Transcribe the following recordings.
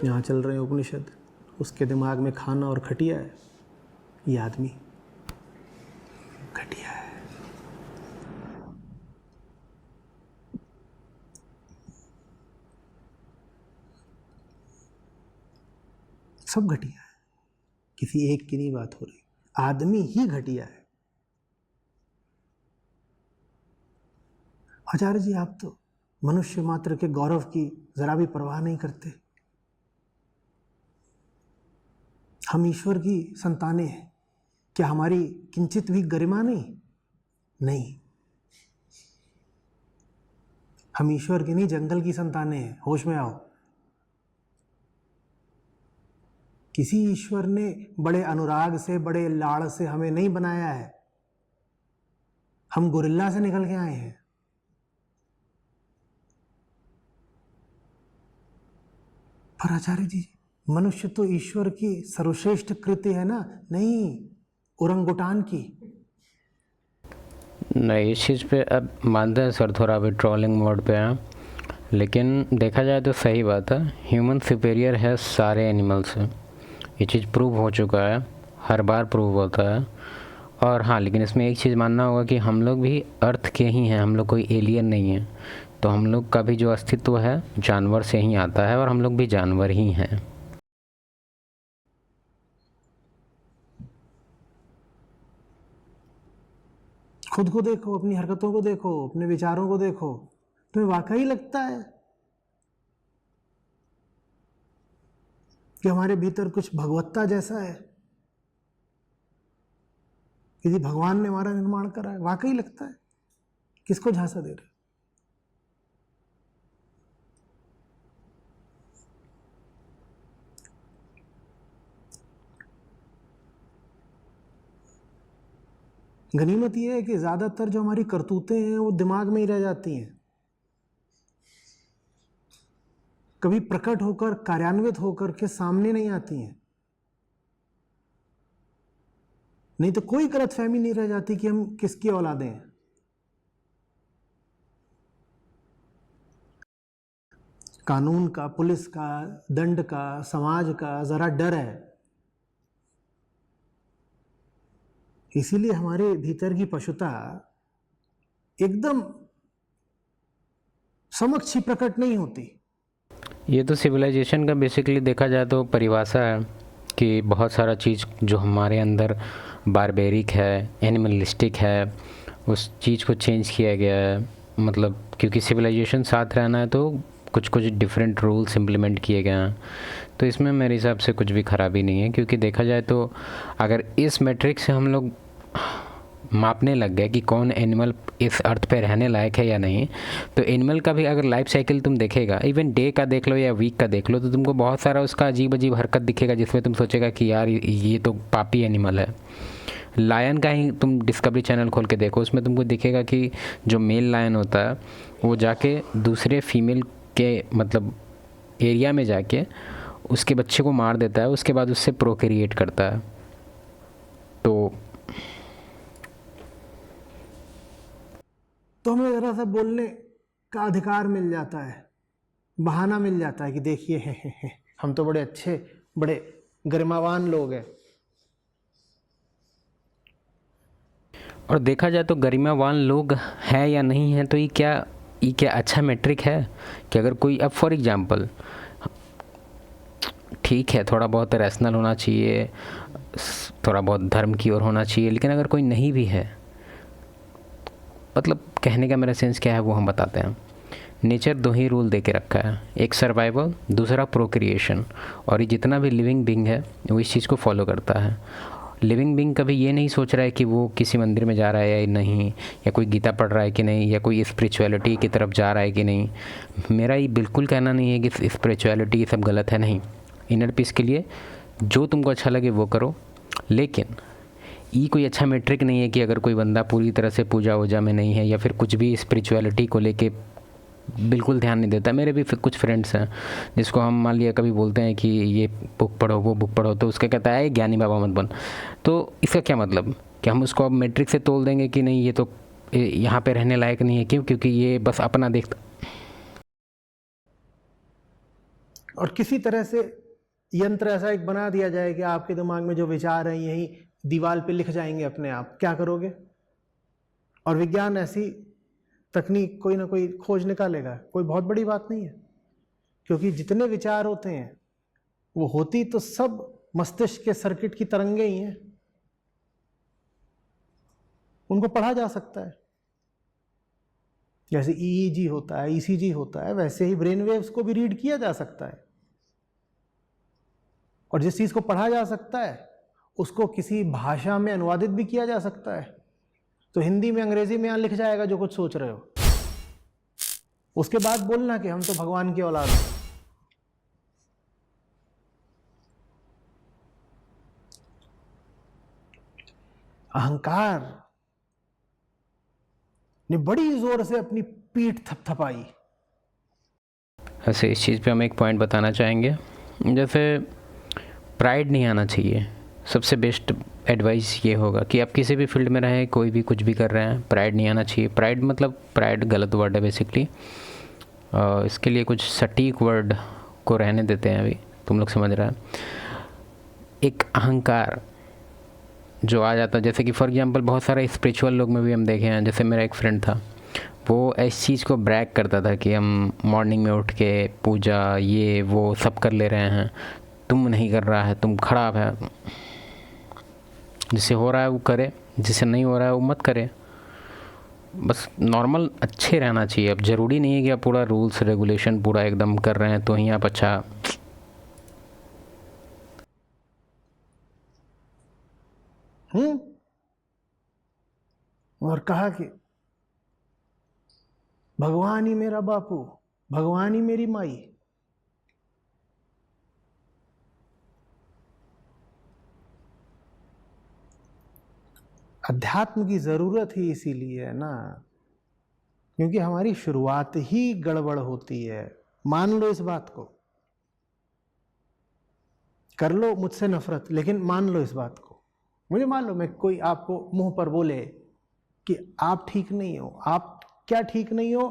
यहाँ चल रहे हैं उपनिषद, उसके दिमाग में खाना और खटिया है। ये आदमी घटिया है। सब घटिया है, किसी एक की नहीं बात हो रही, आदमी ही घटिया है। आचार्य जी, आप तो मनुष्य मात्र के गौरव की जरा भी परवाह नहीं करते। हम ईश्वर की संतानें हैं, क्या हमारी किंचित भी गरिमा नहीं। हम ईश्वर की नहीं, जंगल की संतानें हैं। होश में आओ। किसी ईश्वर ने बड़े अनुराग से, बड़े लाड़ से हमें नहीं बनाया है। हम गोरिल्ला से निकल के आए हैं। पर आचार्य जी, मनुष्य तो ईश्वर की सर्वश्रेष्ठ कृति है ना? नहीं, ओरंगुटान की। नहीं, इस चीज़ पे अब मानते हैं सर, थोड़ा अभी ट्रोलिंग मोड पे हैं, लेकिन देखा जाए तो सही बात है, ह्यूमन सुपेरियर है सारे एनिमल से। ये चीज़ प्रूव हो चुका है, हर बार प्रूव होता है। और हाँ, लेकिन इसमें एक चीज़ मानना होगा कि हम लोग भी अर्थ के ही हैं, हम लोग कोई एलियन नहीं है। तो हम लोग का भी जो अस्तित्व है जानवर से ही आता है, और हम लोग भी जानवर ही हैं। खुद को देखो, अपनी हरकतों को देखो, अपने विचारों को देखो। तुम्हें वाकई लगता है कि हमारे भीतर कुछ भगवत्ता जैसा है, किसी भगवान ने हमारा निर्माण करा है? वाकई लगता है? किसको झांसा दे रहे? गनीमत यह है कि ज्यादातर जो हमारी करतूतें हैं वो दिमाग में ही रह जाती हैं, कभी प्रकट होकर, कार्यान्वित होकर के सामने नहीं आती हैं। नहीं तो कोई गलतफहमी नहीं रह जाती कि हम किसकी औलादे हैं। कानून का, पुलिस का, दंड का, समाज का जरा डर है। इसीलिए हमारे भीतर की पशुता एकदम समक्ष ही प्रकट नहीं होती। ये तो सिविलाइजेशन का बेसिकली देखा जाए तो परिभाषा है कि बहुत सारा चीज़ जो हमारे अंदर बारबेरिक है, एनिमलिस्टिक है, उस चीज़ को चेंज किया गया है। मतलब क्योंकि सिविलाइजेशन साथ रहना है तो कुछ कुछ डिफरेंट रूल्स इम्प्लीमेंट किए गए हैं। तो इसमें मेरे हिसाब से कुछ भी ख़राबी नहीं है, क्योंकि देखा जाए तो अगर इस मैट्रिक से हम लोग मापने लग गए कि कौन एनिमल इस अर्थ पे रहने लायक है या नहीं, तो एनिमल का भी अगर लाइफ साइकिल तुम देखेगा, इवन डे का देख लो या वीक का देख लो, तो तुमको बहुत सारा उसका अजीब अजीब हरकत दिखेगा जिसमें तुम सोचेगा कि यार ये तो पापी एनिमल है। लायन का ही तुम डिस्कवरी चैनल खोल के देखो, उसमें तुमको दिखेगा कि जो मेल लायन होता है वो जाके दूसरे फीमेल के मतलब एरिया में जाके उसके बच्चे को मार देता है, उसके बाद उससे प्रोक्रिएट करता है। तो हमें ज़रा सा बोलने का अधिकार मिल जाता है, बहाना मिल जाता है कि देखिए है, हम तो बड़े अच्छे, बड़े गरिमावान लोग हैं। और देखा जाए तो गरिमावान लोग हैं या नहीं हैं, तो ये क्या अच्छा मैट्रिक है कि अगर कोई, अब फॉर एग्जांपल, ठीक है थोड़ा बहुत रैशनल होना चाहिए, थोड़ा बहुत धर्म की ओर होना चाहिए, लेकिन अगर कोई नहीं भी है, मतलब कहने का मेरा सेंस क्या है वो हम बताते हैं। नेचर दो ही रूल दे के रखा है, एक सर्वाइवल, दूसरा प्रोक्रिएशन। और ये जितना भी लिविंग बींग है वो इस चीज़ को फॉलो करता है। लिविंग बींग कभी ये नहीं सोच रहा है कि वो किसी मंदिर में जा रहा है या नहीं, या कोई गीता पढ़ रहा है कि नहीं, या कोई स्पिरिचुअलिटी की तरफ जा रहा है कि नहीं। मेरा ये बिल्कुल कहना नहीं है कि स्पिरिचुअलिटी ये सब गलत है, नहीं। इनर पीस के लिए जो तुमको अच्छा लगे वो करो, लेकिन ये कोई अच्छा मैट्रिक नहीं है कि अगर कोई बंदा पूरी तरह से पूजा वूजा में नहीं है या फिर कुछ भी स्पिरिचुअलिटी को लेके बिल्कुल ध्यान नहीं देता। मेरे भी कुछ फ्रेंड्स हैं जिसको हम मान लिया कभी बोलते हैं कि ये बुक पढ़ो, वो बुक पढ़ो, तो उसका कहता है ज्ञानी बाबा मत बन। तो इसका क्या मतलब कि हम उसको अब मैट्रिक से तोल देंगे कि नहीं ये तो यहाँ पे रहने लायक नहीं है? क्यों? क्योंकि ये बस अपना देखता। और किसी तरह से यंत्र ऐसा एक बना दिया जाए कि आपके दिमाग में जो विचार हैं यही दीवार पे लिख जाएंगे अपने आप, क्या करोगे? और विज्ञान ऐसी तकनीक कोई ना कोई खोज निकालेगा, कोई बहुत बड़ी बात नहीं है, क्योंकि जितने विचार होते हैं वो होती तो सब मस्तिष्क के सर्किट की तरंगे ही हैं, उनको पढ़ा जा सकता है। जैसे ईईजी होता है, ईसीजी होता है, वैसे ही ब्रेन वेव्स को भी रीड किया जा सकता है। और जिस चीज को पढ़ा जा सकता है उसको किसी भाषा में अनुवादित भी किया जा सकता है। तो हिंदी में, अंग्रेजी में यहां लिख जाएगा जो कुछ सोच रहे हो, उसके बाद बोलना कि हम तो भगवान की औलाद हैं। अहंकार ने बड़ी जोर से अपनी पीठ थपथपाई। ऐसे इस चीज़ पे हम एक पॉइंट बताना चाहेंगे, जैसे प्राइड नहीं आना चाहिए। सबसे बेस्ट एडवाइस ये होगा कि आप किसी भी फील्ड में रहें, कोई भी कुछ भी कर रहे हैं, प्राइड नहीं आना चाहिए। प्राइड मतलब, प्राइड गलत वर्ड है बेसिकली, इसके लिए कुछ सटीक वर्ड को रहने देते हैं, अभी तुम लोग समझ रहे हैं। एक अहंकार जो आ जाता है, जैसे कि फॉर एग्जांपल बहुत सारे स्पिरिचुअल लोग में भी हम देखे हैं। जैसे मेरा एक फ्रेंड था, वो इस चीज़ को ब्रैग करता था कि हम मॉर्निंग में उठ के पूजा ये वो सब कर ले रहे हैं, तुम नहीं कर रहा है, तुम खराब है। जिसे हो रहा है वो करे, जिसे नहीं हो रहा है वो मत करे। बस नॉर्मल अच्छे रहना चाहिए। अब ज़रूरी नहीं है कि आप पूरा रूल्स रेगुलेशन पूरा एकदम कर रहे हैं तो ही आप अच्छा। और कहा कि भगवान ही मेरा बापू, भगवान ही मेरी माई। अध्यात्म की जरूरत ही इसीलिए है ना, क्योंकि हमारी शुरुआत ही गड़बड़ होती है। मान लो इस बात को, कर लो मुझसे नफरत, लेकिन मान लो इस बात को। मुझे मान लो मैं कोई आपको मुंह पर बोले कि आप ठीक नहीं हो। आप क्या ठीक नहीं हो?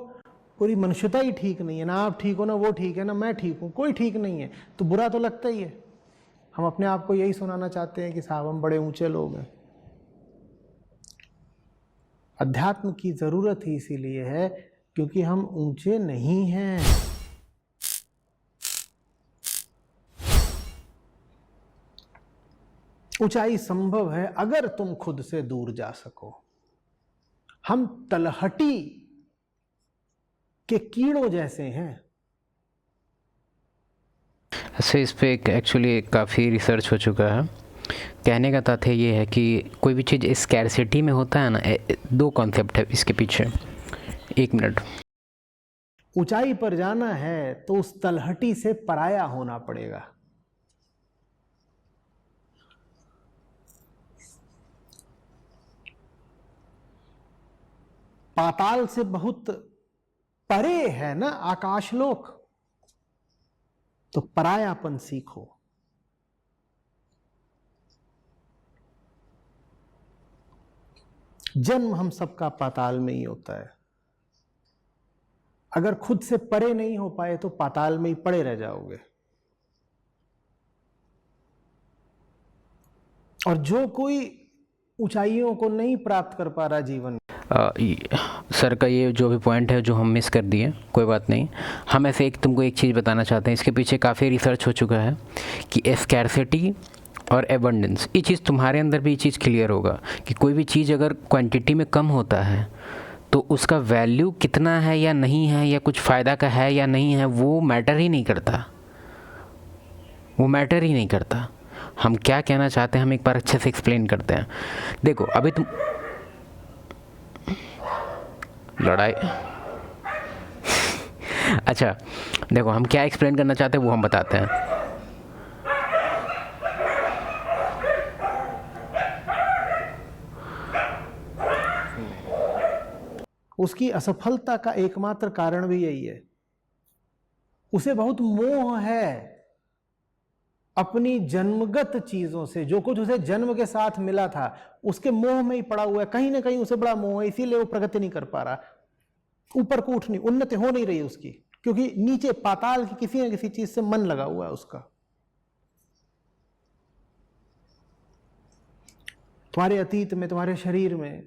पूरी मनुष्यता ही ठीक नहीं है ना। आप ठीक हो ना वो ठीक है ना मैं ठीक हूं, कोई ठीक नहीं है, तो बुरा तो लगता ही है। हम अपने आप को यही सुनाना चाहते हैं कि साहब हम बड़े ऊंचे लोग हैं। अध्यात्म की जरूरत ही इसीलिए है क्योंकि हम ऊंचे नहीं हैं। ऊंचाई संभव है अगर तुम खुद से दूर जा सको। हम तलहटी के कीड़ों जैसे हैं। ऐसे इस पे एक्चुअली काफ़ी रिसर्च हो चुका है। कहने का तात्पर्य ये है कि कोई भी चीज़ स्कैरसिटी में होता है ना, दो कॉन्सेप्ट है इसके पीछे। एक मिनट। ऊंचाई पर जाना है तो उस तलहटी से पराया होना पड़ेगा। पाताल से बहुत परे है ना आकाशलोक, तो परायापन सीखो। जन्म हम सबका पाताल में ही होता है। अगर खुद से परे नहीं हो पाए तो पाताल में ही पड़े रह जाओगे। और जो कोई ऊंचाइयों को नहीं प्राप्त कर पा रहा जीवन, सर का ये जो भी पॉइंट है जो हम मिस कर दिए, कोई बात नहीं। हम ऐसे तुमको एक चीज़ बताना चाहते हैं। इसके पीछे काफ़ी रिसर्च हो चुका है कि स्कैरसिटी और एबंडेंस, ये चीज़ तुम्हारे अंदर भी ये चीज़ क्लियर होगा कि कोई भी चीज़ अगर क्वांटिटी में कम होता है तो उसका वैल्यू कितना है या नहीं है, या कुछ फ़ायदा का है या नहीं है, वो मैटर ही नहीं करता। वो मैटर ही नहीं करता। हम क्या कहना चाहते हैं हम एक बार अच्छे से एक्सप्लेन करते हैं। देखो अभी तुम लड़ाई अच्छा देखो हम क्या एक्सप्लेन करना चाहते हैं वो हम बताते हैं। उसकी असफलता का एकमात्र कारण भी यही है। उसे बहुत मोह है अपनी जन्मगत चीजों से। जो कुछ उसे जन्म के साथ मिला था उसके मोह में ही पड़ा हुआ है। कहीं ना कहीं उसे बड़ा मोह है, इसीलिए वो प्रगति नहीं कर पा रहा, ऊपर को उठ नहीं, उन्नति हो नहीं रही उसकी। क्योंकि नीचे पाताल की किसी न किसी चीज से मन लगा हुआ है उसका। तुम्हारे अतीत में, तुम्हारे शरीर में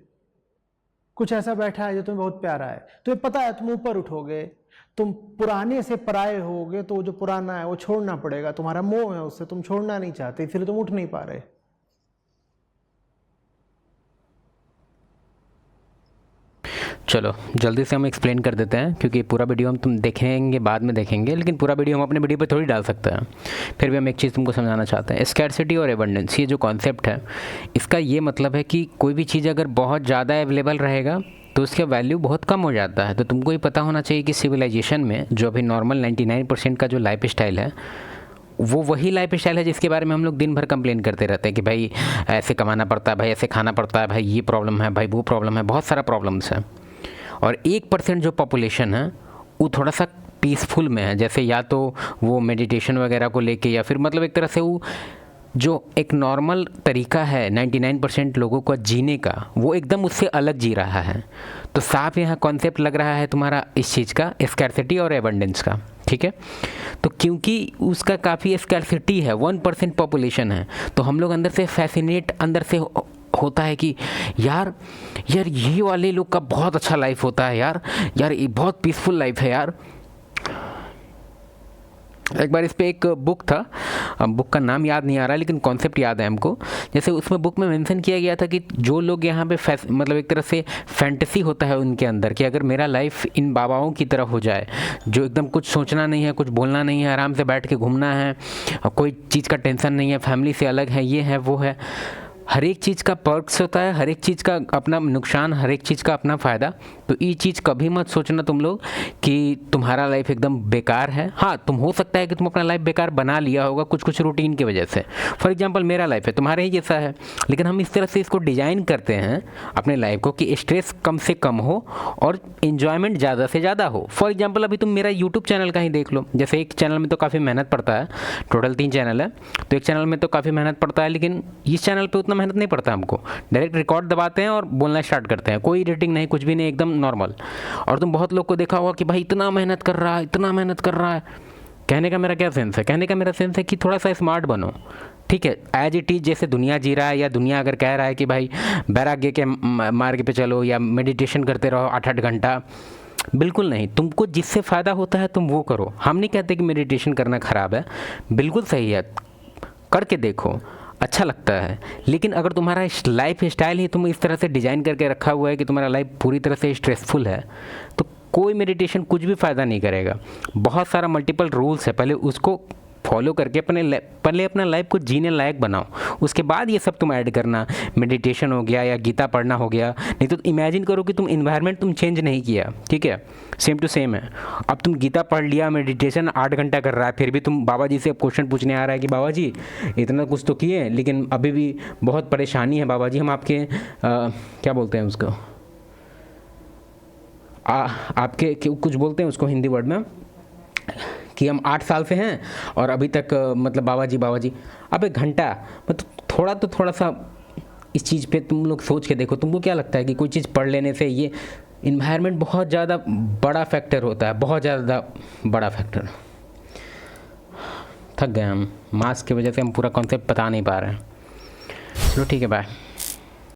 कुछ ऐसा बैठा है जो तुम्हें बहुत प्यारा है, तुम्हें पता है तुम ऊपर उठोगे, तुम पुराने से पराये होगे, तो जो पुराना है वो छोड़ना पड़ेगा, तुम्हारा मोह है उससे, तुम छोड़ना नहीं चाहते, इसलिए तुम उठ नहीं पा रहे। चलो जल्दी से हम एक्सप्लेन कर देते हैं, क्योंकि पूरा वीडियो हम तुम देखेंगे, बाद में देखेंगे, लेकिन पूरा वीडियो हम अपने वीडियो पे थोड़ी डाल सकते हैं। फिर भी हम एक चीज़ तुमको समझाना चाहते हैं। स्कैरसिटी और एबंडेंस, ये जो कॉन्सेप्ट है, इसका ये मतलब है कि कोई भी चीज़ अगर बहुत ज़्यादा अवेलेबल रहेगा तो उसका वैल्यू बहुत कम हो जाता है। तो तुमको ये पता होना चाहिए कि सिविलाइजेशन में जो अभी नॉर्मल 99% का जो लाइफ स्टाइल है, वो वही लाइफ स्टाइल है जिसके बारे में हम लोग दिन भर कंप्लेन करते रहते हैं कि भाई ऐसे कमाना पड़ता है, भाई ऐसे खाना पड़ता है, भाई ये प्रॉब्लम है, भाई वो प्रॉब्लम है, बहुत सारा प्रॉब्लम्स है। और 1% जो पॉपुलेशन है वो थोड़ा सा पीसफुल में है, जैसे या तो वो मेडिटेशन वगैरह को लेके, या फिर मतलब एक तरह से वो जो एक नॉर्मल तरीका है 99% लोगों का जीने का, वो एकदम उससे अलग जी रहा है। तो साफ यहाँ कॉन्सेप्ट लग रहा है तुम्हारा इस चीज़ का, स्कैरसिटी और एबंडेंस का, ठीक है। तो क्योंकि उसका काफ़ी स्कैरसिटी है, 1% पॉपुलेशन है, तो हम लोग अंदर से फैसिनेट अंदर से होता है कि यार ये वाले लोग का बहुत अच्छा लाइफ होता है यार ये बहुत पीसफुल लाइफ है यार। एक बार इस पे एक बुक था, बुक का नाम याद नहीं आ रहा लेकिन कॉन्सेप्ट याद है हमको। जैसे उसमें बुक में मेंशन किया गया था कि जो लोग यहाँ पे मतलब एक तरह से फैंटेसी होता है उनके अंदर कि अगर मेरा लाइफ इन बाबाओं की तरह हो जाए, जो एकदम कुछ सोचना नहीं है, कुछ बोलना नहीं है, आराम से बैठ के घूमना है, कोई चीज़ का टेंशन नहीं है, फैमिली से अलग है, ये है वो है, हर एक चीज़ का पर्क्स होता है, हर एक चीज़ का अपना नुकसान, हर एक चीज़ का अपना फ़ायदा। तो ये चीज़ कभी मत सोचना तुम लोग कि तुम्हारा लाइफ एकदम बेकार है। हाँ, तुम हो सकता है कि तुम अपना लाइफ बेकार बना लिया होगा कुछ रूटीन की वजह से। फॉर एग्जांपल मेरा लाइफ है, तुम्हारे ही जैसा है, लेकिन हम इस तरह से इसको डिज़ाइन करते हैं अपने लाइफ को कि स्ट्रेस कम से कम हो और इन्जॉयमेंट ज़्यादा से ज़्यादा हो। फॉर एग्जाम्पल अभी तुम मेरा यूट्यूब चैनल का ही देख लो, जैसे एक चैनल में तो काफ़ी मेहनत पड़ता है, टोटल 3 चैनल है, तो एक चैनल में तो काफ़ी मेहनत पड़ता है, लेकिन इस चैनल पर उतना मेहनत नहीं पड़ता हमको। डायरेक्ट रिकॉर्ड दबाते हैं और बोलना स्टार्ट करते हैं, कोई एडिटिंग नहीं, कुछ भी नहीं, एकदम नॉर्मल। और तुम बहुत लोग को देखा होगा कि भाई इतना मेहनत कर रहा है, इतना मेहनत कर रहा है। कहने का मेरा क्या सेंस है? कहने का मेरा सेंस है कि थोड़ा सा स्मार्ट बनो, ठीक है। एज इट इज़ जैसे दुनिया जी रहा है, या दुनिया अगर कह रहा है कि भाई बैराग्य के मार्ग पे चलो या मेडिटेशन करते रहो 8-8 घंटा, बिल्कुल नहीं। तुमको जिससे फ़ायदा होता है तुम वो करो। हम नहीं कहते कि मेडिटेशन करना ख़राब है, बिल्कुल सही है, करके देखो, अच्छा लगता है। लेकिन अगर तुम्हारा लाइफ स्टाइल ही तुम इस तरह से डिज़ाइन करके रखा हुआ है कि तुम्हारा लाइफ पूरी तरह से स्ट्रेसफुल है, तो कोई मेडिटेशन कुछ भी फ़ायदा नहीं करेगा। बहुत सारा मल्टीपल रूल्स है, पहले उसको फॉलो करके पहले अपना लाइफ को जीने लायक बनाओ, उसके बाद ये सब तुम ऐड करना। मेडिटेशन हो गया या गीता पढ़ना हो गया। नहीं तो इमेजिन करो कि तुम इन्वायरमेंट तुम चेंज नहीं किया, ठीक है, सेम टू सेम है। अब तुम गीता पढ़ लिया, मेडिटेशन 8 घंटा कर रहा है, फिर भी तुम बाबा जी से अब क्वेश्चन पूछने आ रहा है कि बाबा जी इतना कुछ तो किए लेकिन अभी भी बहुत परेशानी है बाबा जी, हम आपके क्या बोलते हैं उसको, आपके कुछ बोलते हैं उसको हिंदी वर्ड में, कि हम 8 साल से हैं और अभी तक मतलब बाबा जी अब 1 घंटा, मतलब थोड़ा सा इस चीज़ पे तुम लोग सोच के देखो। तुमको क्या लगता है कि कोई चीज़ पढ़ लेने से ये इन्वायरमेंट बहुत ज़्यादा बड़ा फैक्टर होता है, बहुत ज़्यादा बड़ा फैक्टर। थक गए हम, मास्क की वजह से हम पूरा कॉन्सेप्ट बता नहीं पा रहे हैं। चलो ठीक है, बाय।